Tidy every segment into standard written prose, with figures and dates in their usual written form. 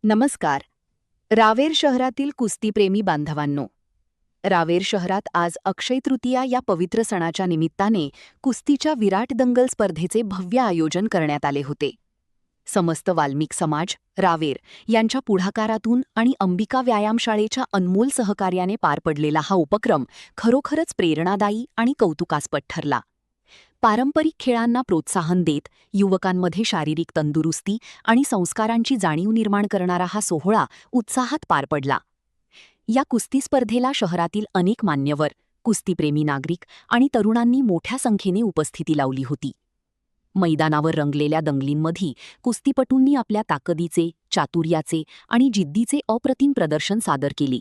नमस्कार. रावेर शहरातील कुस्तीप्रेमी बांधवांनो, रावेर शहरात आज अक्षय तृतीया या पवित्र सणाच्या निमित्ताने कुस्तीच्या विराट दंगल स्पर्धेचे भव्य आयोजन करण्यात आले होते. समस्त वाल्मिक समाज, रावेर यांच्या पुढाकारातून आणि अंबिका व्यायामशाळेच्या अनमोल सहकार्याने पार पडलेला हा उपक्रम खरोखरच प्रेरणादायी आणि कौतुकास्पद ठरला. पारंपरिक खेळांना प्रोत्साहन देत युवकांमध्ये शारीरिक तंदुरुस्ती आणि संस्कारांची जाणीव निर्माण करणारा हा सोहळा उत्साहात पार पडला. या कुस्ती स्पर्धेला शहरातील अनेक मान्यवर, कुस्तीप्रेमी नागरिक आणि तरुणांनी मोठ्या संख्येने उपस्थिती लावली होती. मैदानावर रंगलेल्या दंगलींमध्ये कुस्तीपटूंनी आपल्या ताकदीचे, चातुर्याचे आणि जिद्दीचे अप्रतिम प्रदर्शन सादर केले.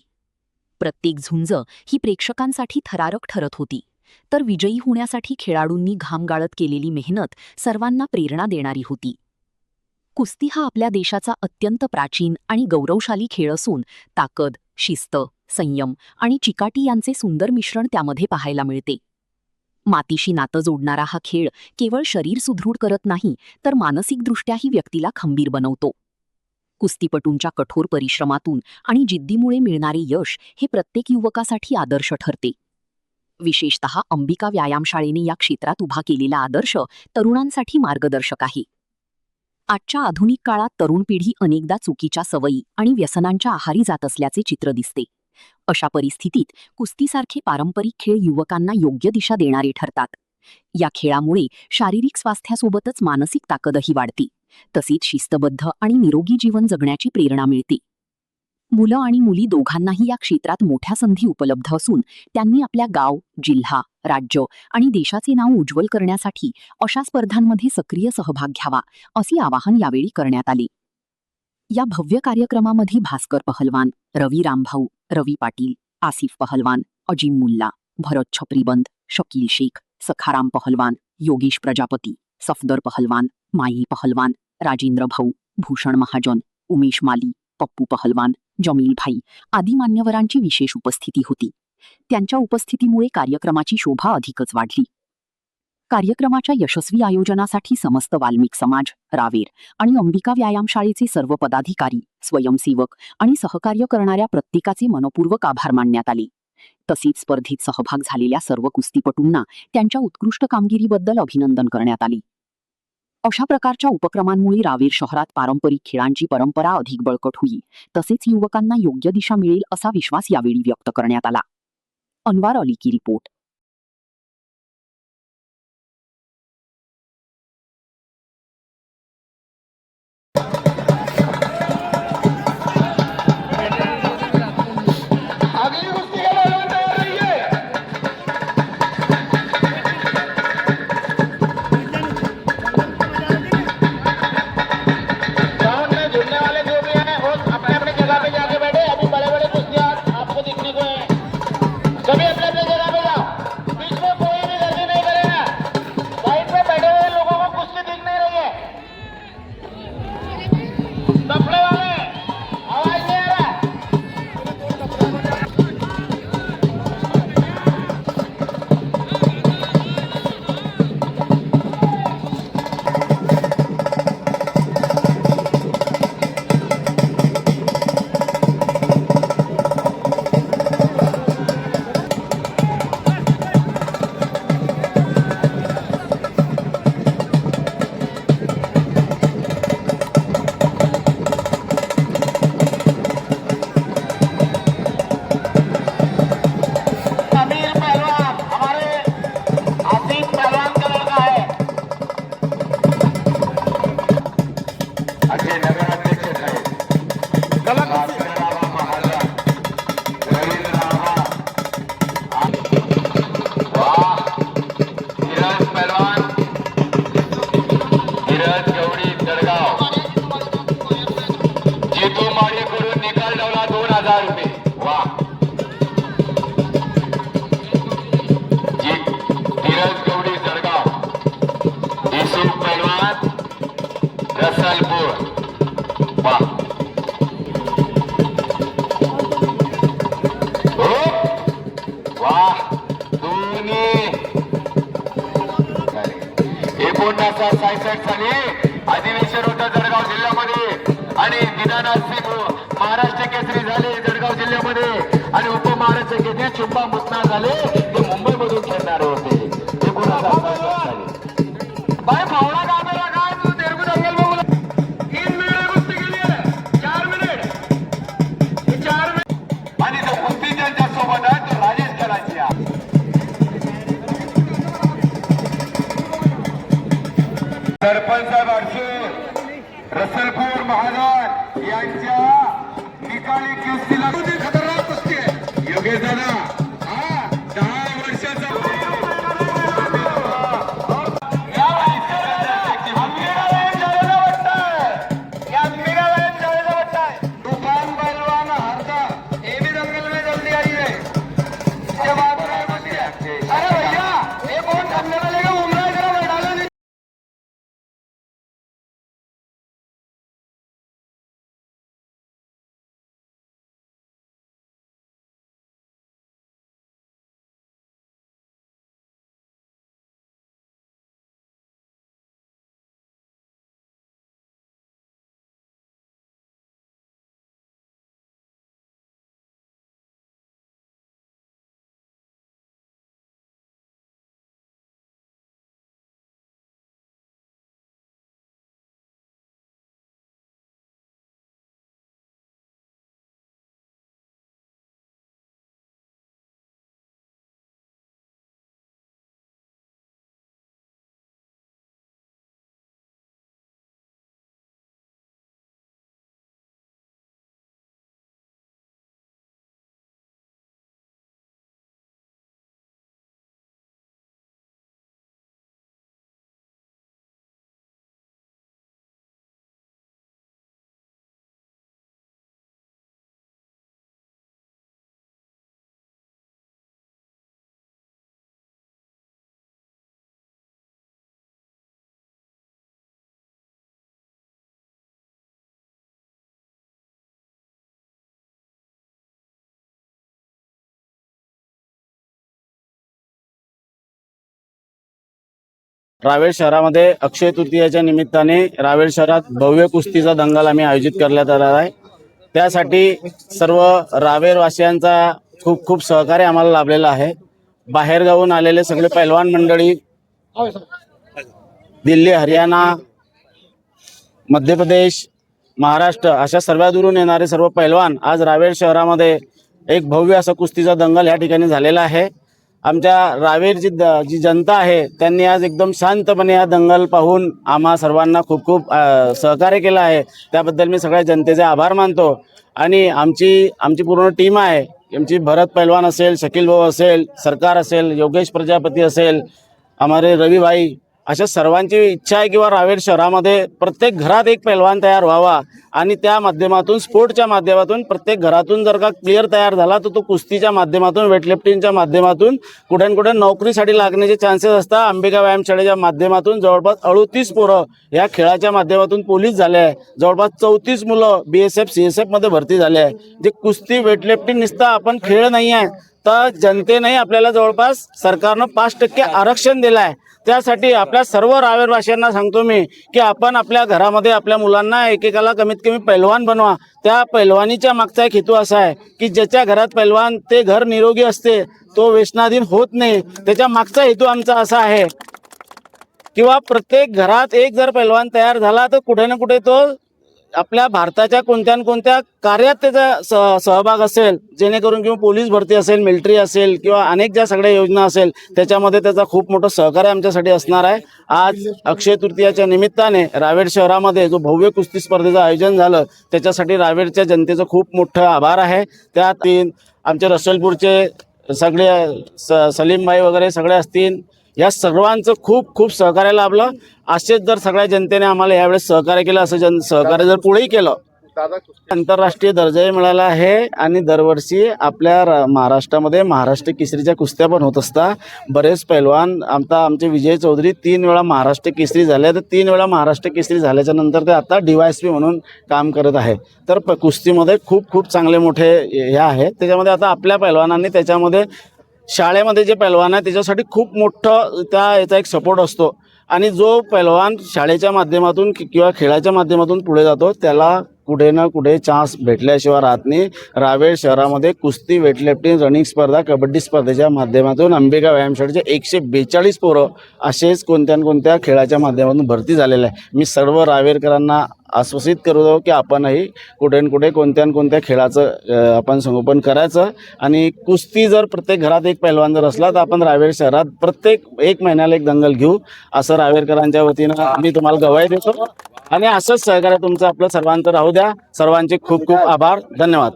प्रत्येक झुंज ही प्रेक्षकांसाठी थरारक ठरत होती, तर विजयी होण्यासाठी खेळाडूंनी घाम गाळत केलेली मेहनत सर्वांना प्रेरणा देणारी होती. कुस्ती हा आपल्या देशाचा अत्यंत प्राचीन आणि गौरवशाली खेळ असून ताकद, शिस्त, संयम आणि चिकाटी यांचे सुंदर मिश्रण त्यामध्ये पाहायला मिळते. मातीशी नातं जोडणारा हा खेळ केवळ शरीर सुदृढ करत नाही, तर मानसिकदृष्ट्याही व्यक्तीला खंबीर बनवतो. कुस्तीपटूंच्या कठोर परिश्रमातून आणि जिद्दीमुळे मिळणारे यश हे प्रत्येक युवकासाठी आदर्श ठरते. विशेषतः अंबिका व्यायामशाळेने या क्षेत्रात उभा केलेला आदर्श तरुणांसाठी मार्गदर्शक आहे. आजच्या आधुनिक काळात तरुण पिढी अनेकदा चुकीच्या सवयी आणि व्यसनांच्या आहारी जात असल्याचे चित्र दिसते. अशा परिस्थितीत कुस्तीसारखे पारंपरिक खेळ युवकांना योग्य दिशा देणारे ठरतात. या खेळामुळे शारीरिक स्वास्थ्यासोबतच मानसिक ताकदही वाढते, तसेच शिस्तबद्ध आणि निरोगी जीवन जगण्याची प्रेरणा मिळते. मुलं आणि मुली दोघांनाही या क्षेत्रात मोठ्या संधी उपलब्ध असून त्यांनी आपल्या गाव, जिल्हा, राज्य आणि देशाचे नाव उज्ज्वल करण्यासाठी अशा स्पर्धांमध्ये सक्रिय सहभाग घ्यावा, असे आवाहन यावेळी करण्यात आले. या भव्य कार्यक्रमामध्ये भास्कर पहलवान, रवी रामभाऊ, रवी पाटील, आसिफ पहलवान, अजिम मुल्ला, भरत छपरीबंद, शकील शेख, सखाराम पहलवान, योगेश प्रजापती, सफदर पहलवान, माई पहलवान, राजेंद्र भाऊ, भूषण महाजन, उमेश माली, पप्पू पहलवान, जमील भाई आदी मान्यवरांची विशेष उपस्थिती होती. त्यांच्या उपस्थितीमुळे कार्यक्रमाची शोभा अधिकच वाढली. कार्यक्रमाच्या यशस्वी आयोजनासाठी समस्त वाल्मिक समाज, रावेर आणि अंबिका व्यायामशाळेचे सर्व पदाधिकारी, स्वयंसेवक आणि सहकार्य करणाऱ्या प्रत्येकाचे मनपूर्वक आभार मानण्यात आले. तसेच स्पर्धेत सहभाग झालेल्या सर्व कुस्तीपटूंना त्यांच्या उत्कृष्ट कामगिरीबद्दल अभिनंदन करण्यात आले. अशा प्रकारच्या उपक्रमांमुळे रावेर शहरात पारंपरिक खेळांची परंपरा अधिक बळकट होईल, तसेच युवकांना योग्य दिशा मिळेल असा विश्वास यावेळी व्यक्त करण्यात आला. अनवार अली की रिपोर्ट. साली अधिवेशन होतं जळगाव जिल्ह्यामध्ये आणि दिनानाथ सिंह महाराष्ट्र केसरी झाले जळगाव जिल्ह्यामध्ये आणि उपमहाराष्ट्र केसरी चुंबा मुतना झाले ते मुंबईमधून खेळणारे होते. 2022 साली बाय भावना गाभेला काय तू तेरगू दंगल बघू 3 मिनिट कुस्ती केली आहे 4 मिनिट हे 4 मिनिट आणि तो कुस्ती ज्यांच्या सोबत आहे तो राजेश करायची आहे. सरपंच साहेब अडसूळ रसलपूर महाराज यांच्या निकाली कुस्तीला खतरनाक कुस्ती आहे. योगेश दादा हा 10 वर्षाचा तूफान पहलवान हारदा ये भी दंगल में जल्दी आई है. इसके बाद अरे भैया ये कौन करने वाले का उमरा जरा बैठा नहीं. रावेर शहरामध्ये अक्षय तृतीयेच्या निमित्ताने रावेर शहरात भव्य कुस्तीचा दंगल आम्ही आयोजित करण्यात आला आहे. त्यासाठी सर्व रावेरवासियांचा खूप खूप सहकार्य आम्हाला लाभलेलं आहे. बाहेरगावून आलेले सगळे पैलवान मंडळी, दिल्ली, हरियाणा, मध्य प्रदेश, महाराष्ट्र अशा सर्व दूरून येणारे सर्व पैलवान आज रावेर शहरामध्ये एक भव्य असा कुस्तीचा दंगल या ठिकाणी झालेला आहे. आमच्या रावेरची जी जनता आहे त्यांनी आज एकदम शांतपणे हा दंगल पाहून आम्हा सर्वांना खूप खूप सहकार्य केलं आहे. त्याबद्दल मी सगळ्या जनतेचे आभार मानतो. आणि आमची पूर्ण टीम आहे. आमची भरत पैलवान असेल, शकील भाऊ असेल, सरकार असेल, योगेश प्रजापती असेल, हमारे रवी भाई, अशा सर्वांची इच्छा आहे किंवा रावेर शहरामध्ये प्रत्येक घरात एक पैलवान तयार व्हावा आणि त्या माध्यमातून स्पोर्टच्या माध्यमातून प्रत्येक घरातून जर का प्लेयर तयार झाला तर तो कुस्तीच्या माध्यमातून, वेटलिफ्टिंगच्या माध्यमातून कुठे कुठे नोकरीसाठी लागण्याचे चान्सेस असतात. अंबिका व्यायामशाळेच्या माध्यमातून जवळपास 38 पोरं या खेळाच्या माध्यमातून पोलीस झाले आहे. जवळपास 34 मुलं BSF CSF मध्ये भरती झाले आहे. जे कुस्ती, वेटलिफ्टिंग निसता आपण खेळ नाही आहे तर जनतेने आपल्याला जवळपास सरकारनं 5% आरक्षण दिलं आहे. त्यासाठी आपल्या सर्व रावेरवासियांना सांगतो मी की आपण आपल्या घरामध्ये आपल्या मुलांना एकेकाला कमीत कमी पैलवान बनवा. त्या पैलवानीच्या मागचा एक हेतू असा आहे की ज्याच्या घरात पैलवान ते घर निरोगी असते, तो व्यसनाधीन होत नाही. त्याच्या मागचा हेतू आमचा असा आहे किंवा प्रत्येक घरात एक जर पैलवान तयार झाला तर कुठे ना कुठे तो आपल्या भारताच्या कोणत्या न कोणत्या कार्यात त्याचा सहभाग असेल, जेणेकरून किंवा पोलीस भरती असेल, मिलिटरी असेल किंवा अनेक ज्या सगळ्या योजना असेल त्याच्यामध्ये त्याचा खूप मोठं सहकार्य आमच्यासाठी असणार आहे. आज अक्षय तृतीयाच्या निमित्ताने रावेर शहरामध्ये जो भव्य कुस्ती स्पर्धेचं आयोजन झालं त्याच्यासाठी रावेरच्या जनतेचं खूप मोठं आभार आहे. त्यात आमचे रसलपूरचे सगळे सलीमभाई वगैरे सगळे असतील, या सर्वांचं खूप खूप सहकार्य लाभलं. असेच जर सगळ्या जनतेने आम्हाला यावेळेस सहकार्य केलं, असं सहकार्य जर पुढेही केलं, आंतरराष्ट्रीय दर्जाही मिळाला आहे. आणि दरवर्षी आपल्या महाराष्ट्रामध्ये महाराष्ट्र केसरीच्या कुस्त्या पण होत असतात. बरेच पैलवान आमचे विजय चौधरी 3 वेळा महाराष्ट्र केसरी झाले, तर 3 वेळा महाराष्ट्र केसरी झाल्याच्या नंतर ते आता DYSP म्हणून काम करत आहे. तर कुस्तीमध्ये खूप खूप चांगले मोठे हे आहेत. त्याच्यामध्ये आता आपल्या पैलवानांनी त्याच्यामध्ये शाळेमध्ये जे पैलवान आहे त्याच्यासाठी खूप मोठं याचा एक सपोर्ट असतो. आणि जो पैलवान शाळेच्या माध्यमातून किंवा खेळाच्या माध्यमातून पुढे जातो त्याला कुठे ना कुठे चान्स भेटल्याशिवाय राहत नाही. रावेर शहरामध्ये कुस्ती, वेटलिफ्टिंग, रनिंग स्पर्धा, कबड्डी स्पर्धेच्या माध्यमातून अंबिका व्यायामशाळेचे 142 पोरं असेच कोणत्या न कोणत्या खेळाच्या माध्यमातून भरती झालेले आहे. मी सर्व रावेरकरांना आश्वासित करतो की आपणही कुठे न कुठे कोणत्या न कोणत्या खेळाचं आपण संगोपन करायचं. आणि कुस्ती जर प्रत्येक घरात एक पैलवान जर असला तर आपण रावेर शहरात प्रत्येक 1 महिन्याला एक दंगल घेऊ असं रावेरकरांच्या वतीनं मी तुम्हाला ग्वाही देतो. आणि असंच सहकार्य तुमचं आपलं सर्वांचं राहू द्या. सर्वांचे खूप खूप आभार. धन्यवाद.